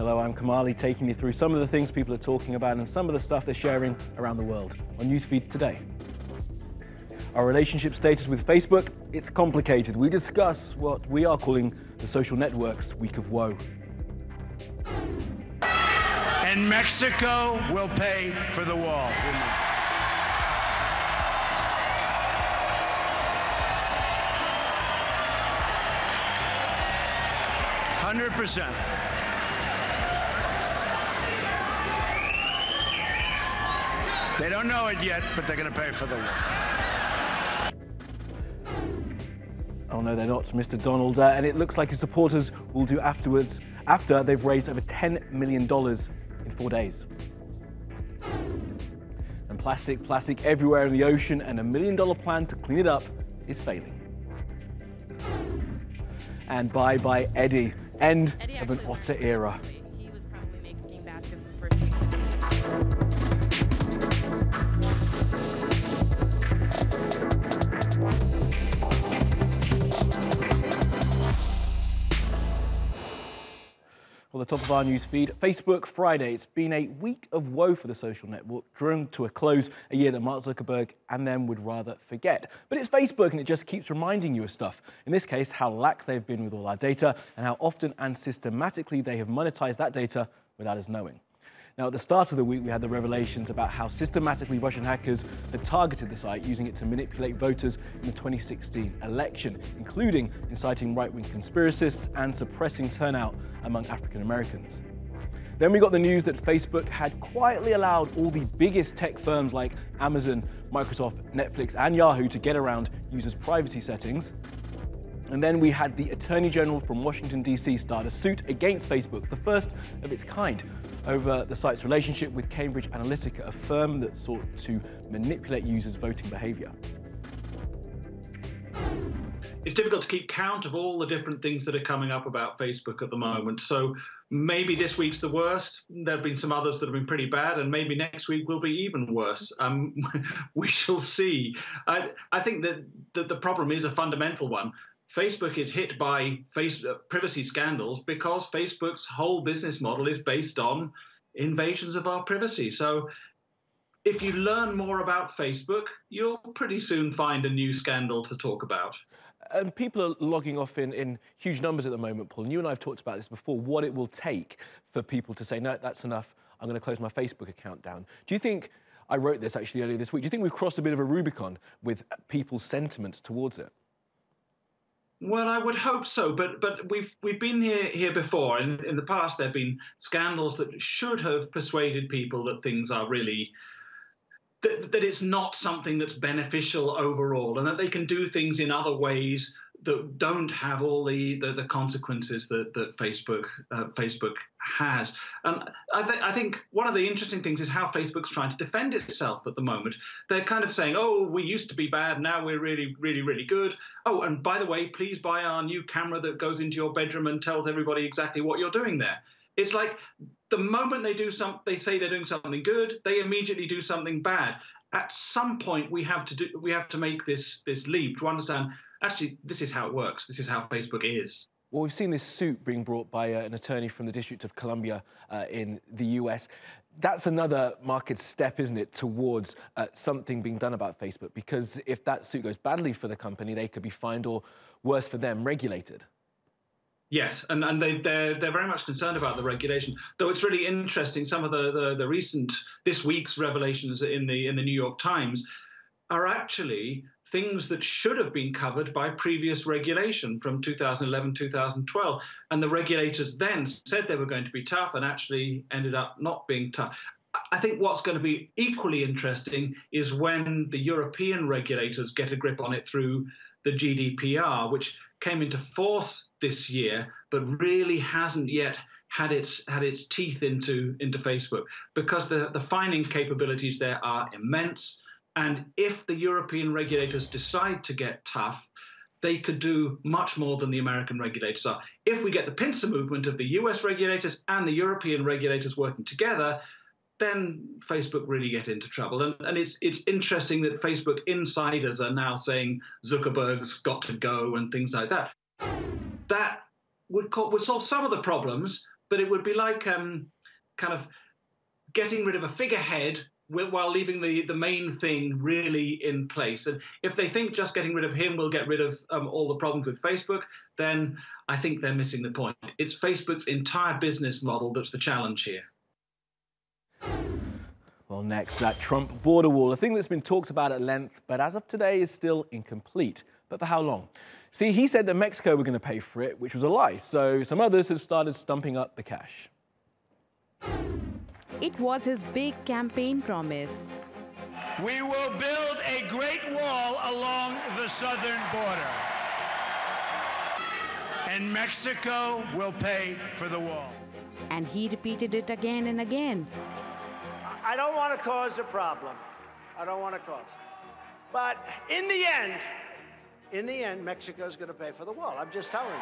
Hello, I'm Kamali, taking you through some of the things people are talking about and some of the stuff they're sharing around the world on Newsfeed today. Our relationship status with Facebook, it's complicated. We discuss what we are calling the social network's week of woe. And Mexico will pay for the wall. 100%. They don't know it yet, but they're going to pay for the wall. Oh no, they're not, Mr. Donald, and it looks like his supporters will do afterwards, after they've raised over $10 million in 4 days. And plastic everywhere in the ocean, and $1 million plan to clean it up is failing. And bye-bye Eddie, end of an otter era. He was probably making baskets the first week. Well, the top of our news feed, Facebook Friday. It's been a week of woe for the social network, drawing to a close a year that Mark Zuckerberg and them would rather forget. But it's Facebook and it just keeps reminding you of stuff. In this case, how lax they've been with all our data and how often and systematically they have monetized that data without us knowing. Now, at the start of the week, we had the revelations about how systematically Russian hackers had targeted the site, using it to manipulate voters in the 2016 election, including inciting right-wing conspiracists and suppressing turnout among African Americans. Then we got the news that Facebook had quietly allowed all the biggest tech firms like Amazon, Microsoft, Netflix, and Yahoo to get around users' privacy settings. And then we had the Attorney General from Washington, D.C. start a suit against Facebook, the first of its kind, over the site's relationship with Cambridge Analytica, a firm that sought to manipulate users' voting behavior. It's difficult to keep count of all the different things that are coming up about Facebook at the moment. So maybe this week's the worst. There have been some others that have been pretty bad, and maybe next week will be even worse. We shall see. I think that the problem is a fundamental one. Facebook is hit by privacy scandals because Facebook's whole business model is based on invasions of our privacy. So if you learn more about Facebook, you'll pretty soon find a new scandal to talk about. And people are logging off in huge numbers at the moment, Paul. And you and I have talked about this before, what it will take for people to say, no, that's enough, I'm going to close my Facebook account down. Do you think, I wrote this actually earlier this week, do you think we've crossed a bit of a Rubicon with people's sentiments towards it? Well, I would hope so, but we've been here before. In the past, there have been scandals that should have persuaded people that things are really that it's not something that's beneficial overall, and that they can do things in other ways that don't have all the consequences that Facebook has. And I think one of the interesting things is how Facebook's trying to defend itself at the moment. They're kind of saying, oh, we used to be bad, now we're really, really, really good. Oh, and by the way, please buy our new camera that goes into your bedroom and tells everybody exactly what you're doing there. It's like the moment they say they're doing something good, they immediately do something bad. At some point, we have to make this leap to understand, actually, this is how it works. This is how Facebook is. Well, we've seen this suit being brought by an attorney from the District of Columbia in the US. That's another marked step, isn't it, towards something being done about Facebook? Because if that suit goes badly for the company, they could be fined, or worse for them, regulated. Yes, and they're very much concerned about the regulation. Though it's really interesting, some of the recent this week's revelations in the New York Times are actually things that should have been covered by previous regulation from 2011, 2012. And the regulators then said they were going to be tough and actually ended up not being tough. I think what's going to be equally interesting is when the European regulators get a grip on it through the GDPR, which came into force this year, but really hasn't yet had its teeth into Facebook, because the fining capabilities there are immense. And if the European regulators decide to get tough, they could do much more than the American regulators are. If we get the pincer movement of the US regulators and the European regulators working together, then Facebook really get into trouble. And it's interesting that Facebook insiders are now saying Zuckerberg's got to go and things like that. That would solve some of the problems, but it would be like kind of getting rid of a figurehead while leaving the main thing really in place. And if they think just getting rid of him will get rid of all the problems with Facebook, then I think they're missing the point. It's Facebook's entire business model that's the challenge here. Well, next, that Trump border wall, a thing that's been talked about at length, but as of today is still incomplete. But for how long? See, he said that Mexico were going to pay for it, which was a lie. So some others have started stumping up the cash. It was his big campaign promise. We will build a great wall along the southern border. And Mexico will pay for the wall. And he repeated it again and again. I don't want to cause a problem. I don't want to cause. But in the end, Mexico's going to pay for the wall. I'm just telling you.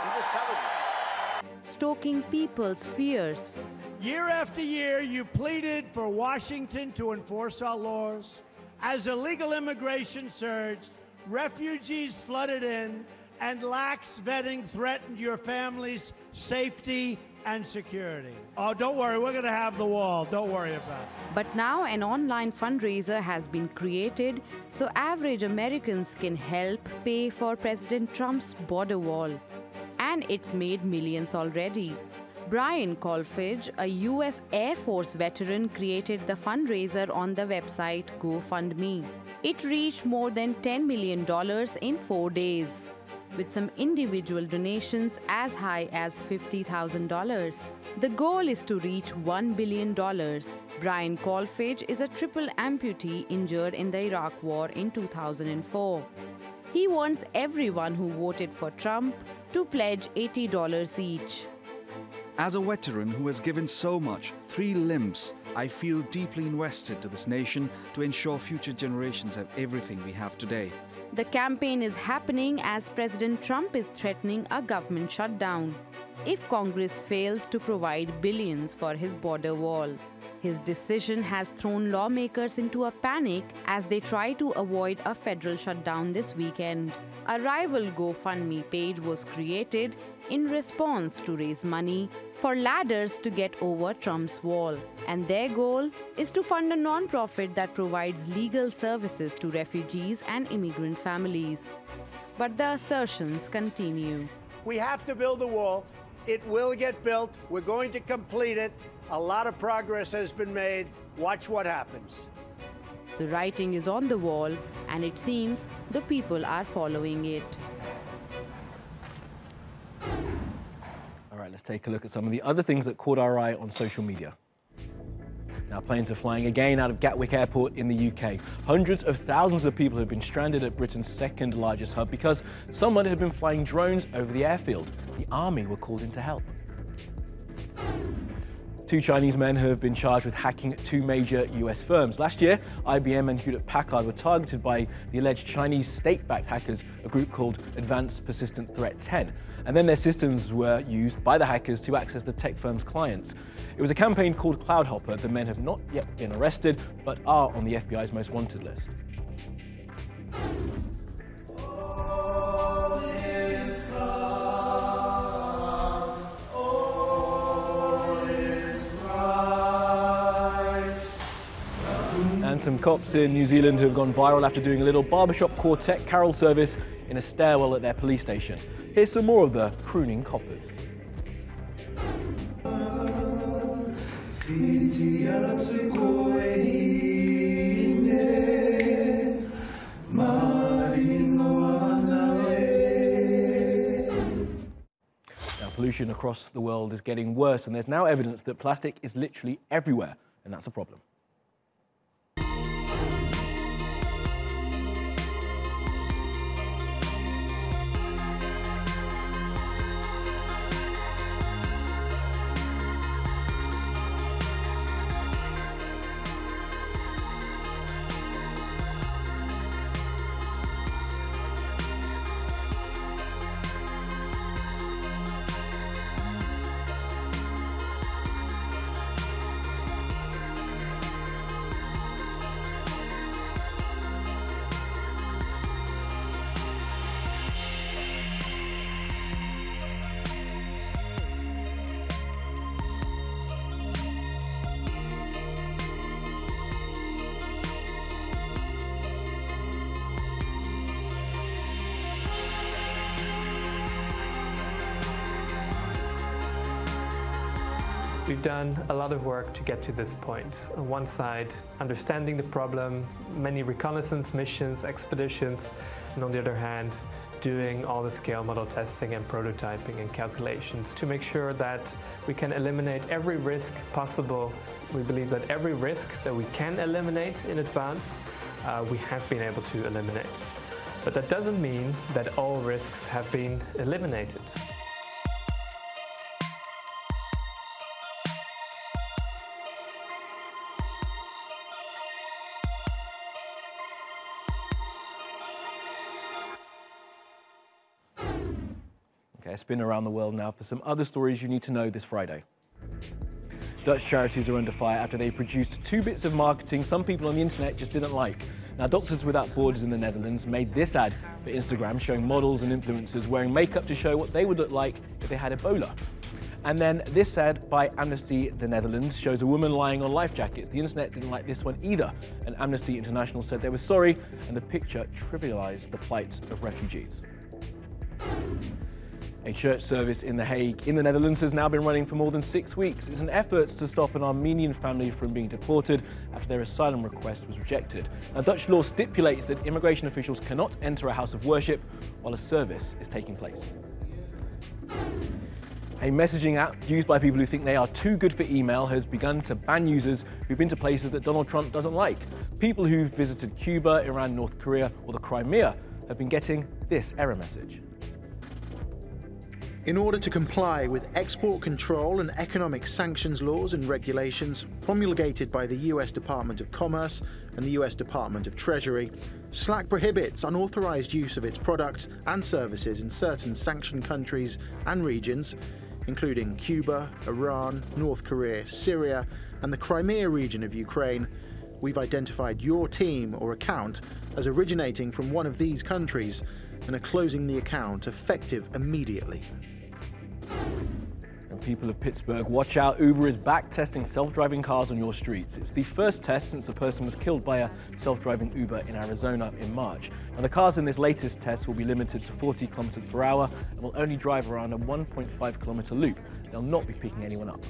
I'm just telling you. Stoking people's fears. Year after year, you pleaded for Washington to enforce our laws. As illegal immigration surged, refugees flooded in, and lax vetting threatened your family's safety and security. Oh, don't worry, we're going to have the wall. Don't worry about it. But now an online fundraiser has been created so average Americans can help pay for President Trump's border wall. And it's made millions already. Brian Kolfage, a U.S. Air Force veteran, created the fundraiser on the website GoFundMe. It reached more than $10 million in 4 days, with some individual donations as high as $50,000. The goal is to reach $1 billion. Brian Kolfage is a triple amputee injured in the Iraq War in 2004. He wants everyone who voted for Trump to pledge $80 each. As a veteran who has given so much, 3 limbs, I feel deeply invested to this nation to ensure future generations have everything we have today. The campaign is happening as President Trump is threatening a government shutdown if Congress fails to provide billions for his border wall. His decision has thrown lawmakers into a panic as they try to avoid a federal shutdown this weekend. A rival GoFundMe page was created in response to raise money for ladders to get over Trump's wall. And their goal is to fund a non-profit that provides legal services to refugees and immigrant families. But the assertions continue. We have to build the wall. It will get built. We're going to complete it. A lot of progress has been made. Watch what happens. The writing is on the wall, and it seems the people are following it. All right, let's take a look at some of the other things that caught our eye on social media. Now, planes are flying again out of Gatwick Airport in the UK. Hundreds of thousands of people have been stranded at Britain's second largest hub because someone had been flying drones over the airfield. The army were called in to help. 2 Chinese men have been charged with hacking 2 major US firms. Last year, IBM and Hewlett-Packard were targeted by the alleged Chinese state-backed hackers, a group called Advanced Persistent Threat 10. And then their systems were used by the hackers to access the tech firm's clients. It was a campaign called Cloudhopper. The men have not yet been arrested, but are on the FBI's most wanted list. And some cops in New Zealand who have gone viral after doing a little barbershop quartet carol service in a stairwell at their police station. Here's some more of the crooning coppers. Now, pollution across the world is getting worse, and there's now evidence that plastic is literally everywhere, and that's a problem. We've done a lot of work to get to this point. On one side, understanding the problem, many reconnaissance missions, expeditions, and on the other hand, doing all the scale model testing and prototyping and calculations to make sure that we can eliminate every risk possible. We believe that every risk that we can eliminate in advance, we have been able to eliminate. But that doesn't mean that all risks have been eliminated. Okay, a spin around the world now for some other stories you need to know this Friday. Dutch charities are under fire after they produced 2 bits of marketing some people on the internet just didn't like. Now, Doctors Without Borders in the Netherlands made this ad for Instagram showing models and influencers wearing makeup to show what they would look like if they had Ebola. And then this ad by Amnesty the Netherlands shows a woman lying on life jackets. The internet didn't like this one either, and Amnesty International said they were sorry, and the picture trivialized the plight of refugees. A church service in The Hague in the Netherlands has now been running for more than 6 weeks. It's an effort to stop an Armenian family from being deported after their asylum request was rejected. Now, Dutch law stipulates that immigration officials cannot enter a house of worship while a service is taking place. A messaging app used by people who think they are too good for email has begun to ban users who've been to places that Donald Trump doesn't like. People who've visited Cuba, Iran, North Korea, or the Crimea have been getting this error message. In order to comply with export control and economic sanctions laws and regulations promulgated by the US Department of Commerce and the US Department of Treasury, Slack prohibits unauthorized use of its products and services in certain sanctioned countries and regions, including Cuba, Iran, North Korea, Syria, and the Crimea region of Ukraine. We've identified your team or account as originating from one of these countries and are closing the account effective immediately. And people of Pittsburgh, watch out, Uber is back testing self-driving cars on your streets. It's the first test since a person was killed by a self-driving Uber in Arizona in March. Now, the cars in this latest test will be limited to 40 kilometers per hour and will only drive around a 1.5 kilometer loop. They'll not be picking anyone up.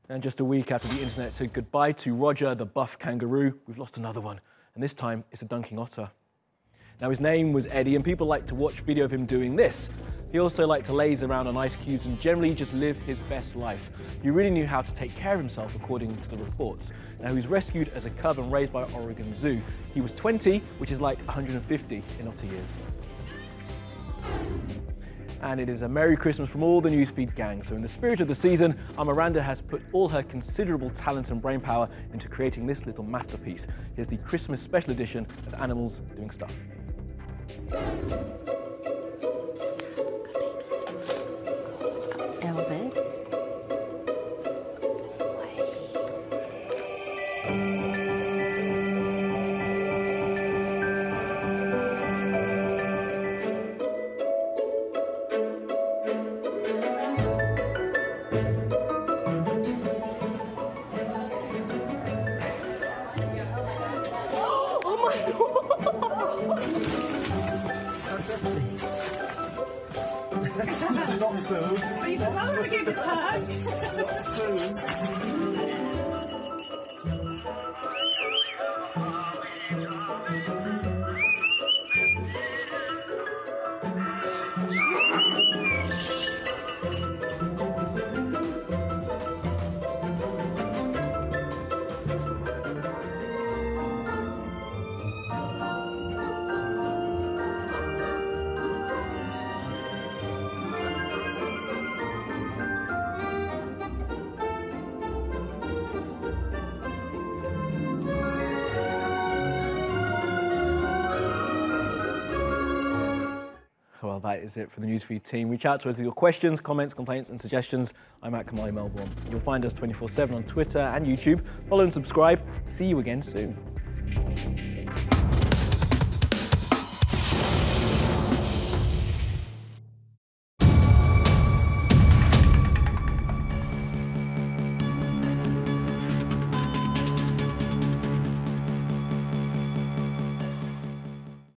And just a week after the internet said goodbye to Roger the buff kangaroo, we've lost another one. And this time, it's a dunking otter. Now, his name was Eddie, and people like to watch video of him doing this. He also liked to laze around on ice cubes and generally just live his best life. He really knew how to take care of himself, according to the reports. Now, he was rescued as a cub and raised by Oregon Zoo. He was 20, which is like 150 in otter years. And it is a Merry Christmas from all the Newsfeed gang. So in the spirit of the season, our Miranda has put all her considerable talent and brainpower into creating this little masterpiece. Here's the Christmas special edition of Animals Doing Stuff. Please, I'm not going to give it Well, that is it for the Newsfeed team. Reach out to us with your questions, comments, complaints and suggestions. I'm at Kamali Melbourne. You'll find us 24/7 on Twitter and YouTube. Follow and subscribe. See you again soon.